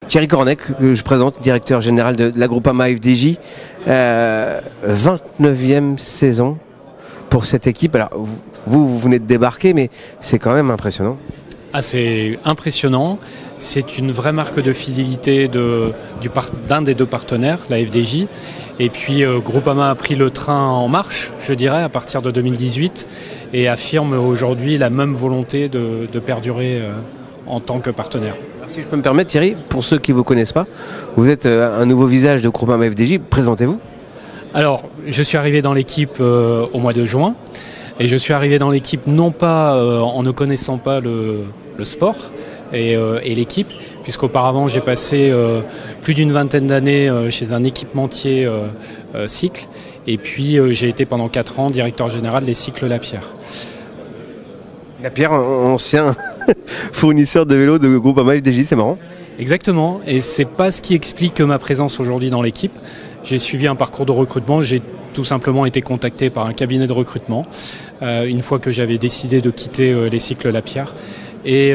Thierry Cornec, que je présente, directeur général de la Groupama FDJ. 29e saison pour cette équipe. Alors, vous venez de débarquer, mais c'est quand même impressionnant. Ah, c'est impressionnant. C'est une vraie marque de fidélité d'un des deux partenaires, la FDJ. Et puis Groupama a pris le train en marche, je dirais, à partir de 2018 et affirme aujourd'hui la même volonté de perdurer en tant que partenaire. Alors, si je peux me permettre, Thierry, pour ceux qui ne vous connaissent pas, vous êtes un nouveau visage de Groupama FDJ. Présentez-vous. Alors, je suis arrivé dans l'équipe au mois de juin. Et je suis arrivé dans l'équipe non pas en ne connaissant pas le sport et l'équipe, puisqu'auparavant j'ai passé plus d'une vingtaine d'années chez un équipementier cycle, et puis j'ai été pendant 4 ans directeur général des cycles Lapierre. Lapierre, ancien fournisseur de vélos de Groupama FDJ, c'est marrant. Exactement, et c'est pas ce qui explique ma présence aujourd'hui dans l'équipe. J'ai suivi un parcours de recrutement, j'ai tout simplement été contacté par un cabinet de recrutement une fois que j'avais décidé de quitter les cycles Lapierre et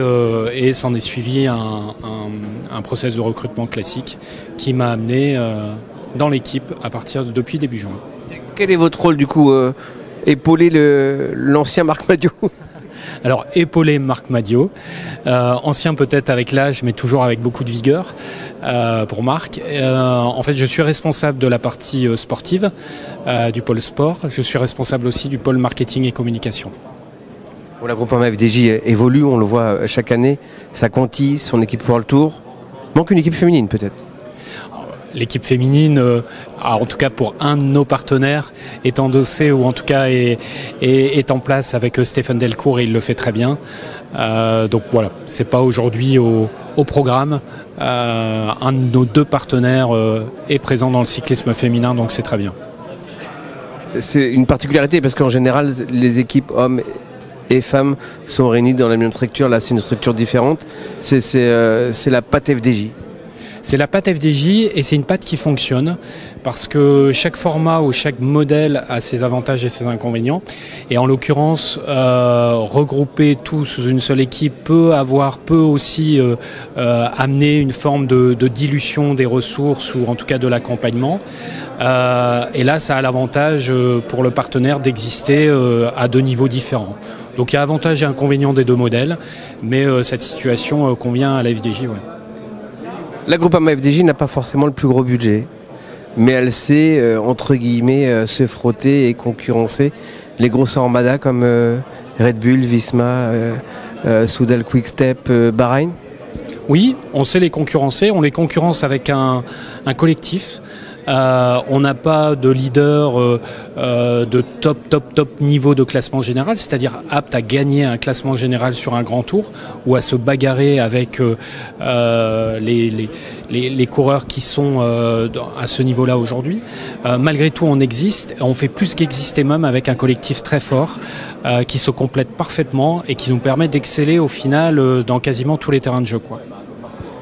s'en est suivi un process de recrutement classique qui m'a amené dans l'équipe depuis début juin. Quel est votre rôle du coup épauler l'ancien Marc Madiot? Alors, épauler Marc Madiot, ancien peut-être avec l'âge, mais toujours avec beaucoup de vigueur pour Marc. En fait, je suis responsable de la partie sportive du pôle sport. Je suis responsable aussi du pôle marketing et communication. Bon, la Groupama FDJ évolue, on le voit chaque année. Ça Conti, son équipe World Tour. Manque une équipe féminine peut-être. L'équipe féminine, en tout cas pour un de nos partenaires, est endossée ou en tout cas est en place avec Stéphane Delcourt et il le fait très bien. Donc voilà, c'est pas aujourd'hui au programme. Un de nos deux partenaires est présent dans le cyclisme féminin, donc c'est très bien. C'est une particularité parce qu'en général, les équipes hommes et femmes sont réunies dans la même structure. Là, c'est une structure différente. C'est la patte FDJ. C'est la patte FDJ et c'est une patte qui fonctionne parce que chaque format ou chaque modèle a ses avantages et ses inconvénients. Et en l'occurrence, regrouper tout sous une seule équipe peut aussi amener une forme de dilution des ressources ou en tout cas de l'accompagnement. Et là, ça a l'avantage pour le partenaire d'exister à 2 niveaux différents. Donc il y a avantage et inconvénients des 2 modèles, mais cette situation convient à la FDJ. Ouais. La Groupama FDJ n'a pas forcément le plus gros budget, mais elle sait, entre guillemets, se frotter et concurrencer les grosses armadas comme Red Bull, Visma, Soudal Quick-Step, Bahreïn. Oui, on sait les concurrencer, on les concurrence avec un collectif. On n'a pas de leader de top niveau de classement général, c'est-à-dire apte à gagner un classement général sur un grand tour ou à se bagarrer avec les coureurs qui sont à ce niveau-là aujourd'hui. Malgré tout, on existe, on fait plus qu'exister même avec un collectif très fort qui se complète parfaitement et qui nous permet d'exceller au final dans quasiment tous les terrains de jeu, quoi.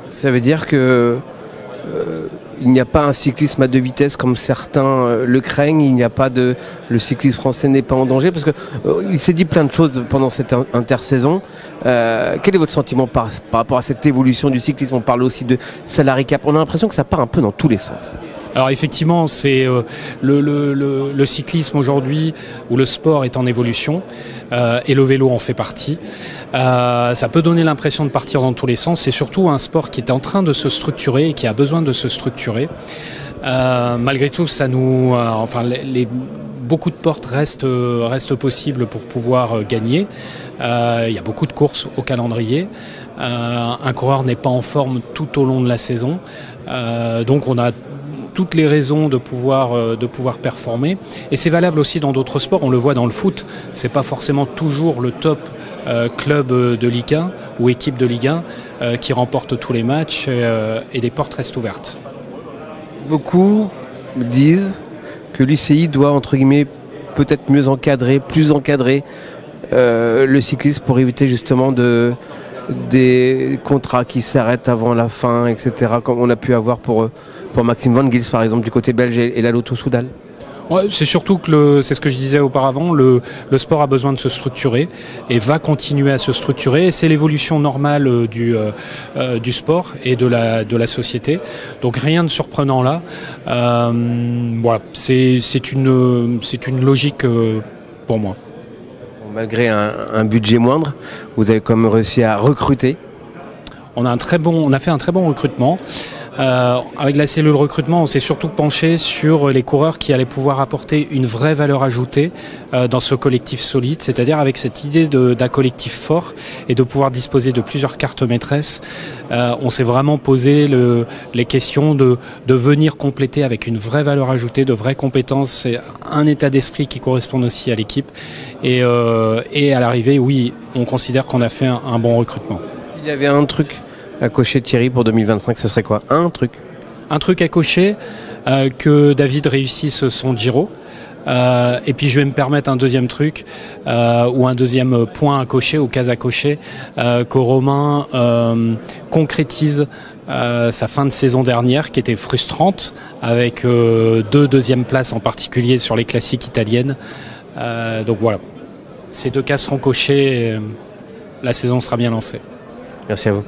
Ça veut dire que il n'y a pas un cyclisme à 2 vitesses comme certains le craignent. Il n'y a pas le cyclisme français n'est pas en danger parce que il s'est dit plein de choses pendant cette intersaison. Quel est votre sentiment par rapport à cette évolution du cyclisme? On parle aussi de salary cap. On a l'impression que ça part un peu dans tous les sens. Alors effectivement, c'est le cyclisme aujourd'hui où le sport est en évolution et le vélo en fait partie. Ça peut donner l'impression de partir dans tous les sens. C'est surtout un sport qui est en train de se structurer et qui a besoin de se structurer. Malgré tout, ça nous, beaucoup de portes restent possibles pour pouvoir gagner. Il y a beaucoup de courses au calendrier. Un coureur n'est pas en forme tout au long de la saison, donc on a toutes les raisons de pouvoir performer. Et c'est valable aussi dans d'autres sports. On le voit dans le foot. C'est pas forcément toujours le top club de Ligue 1 ou équipe de Ligue 1 qui remporte tous les matchs et les portes restent ouvertes. Beaucoup disent que l'UCI doit, entre guillemets, peut-être mieux encadrer, plus encadrer le cyclisme pour éviter justement des contrats qui s'arrêtent avant la fin, etc., comme on a pu avoir pour Maxime Van Gils, par exemple, du côté belge et la Lotto Soudal. Ouais, c'est surtout que c'est ce que je disais auparavant, le sport a besoin de se structurer et va continuer à se structurer. Et c'est l'évolution normale du sport et de la société. Donc rien de surprenant là. Voilà, c'est une logique pour moi. Malgré un budget moindre, vous avez quand même réussi à recruter. On a fait un très bon recrutement. Avec la cellule recrutement, on s'est surtout penché sur les coureurs qui allaient pouvoir apporter une vraie valeur ajoutée dans ce collectif solide, c'est-à-dire avec cette idée d'un collectif fort et de pouvoir disposer de plusieurs cartes maîtresses. On s'est vraiment posé les questions de venir compléter avec une vraie valeur ajoutée, de vraies compétences et un état d'esprit qui correspond aussi à l'équipe. Et à l'arrivée, oui, on considère qu'on a fait un bon recrutement. S'il y avait un truc à cocher, Thierry, pour 2025, ce serait quoi? Un truc à cocher, que David réussisse son Giro. Et puis je vais me permettre un deuxième truc, ou un deuxième point à cocher, ou case à cocher, que Romain concrétise sa fin de saison dernière, qui était frustrante, avec 2 deuxièmes places en particulier sur les classiques italiennes. Donc voilà, ces 2 cases seront cochées, et la saison sera bien lancée. Merci à vous.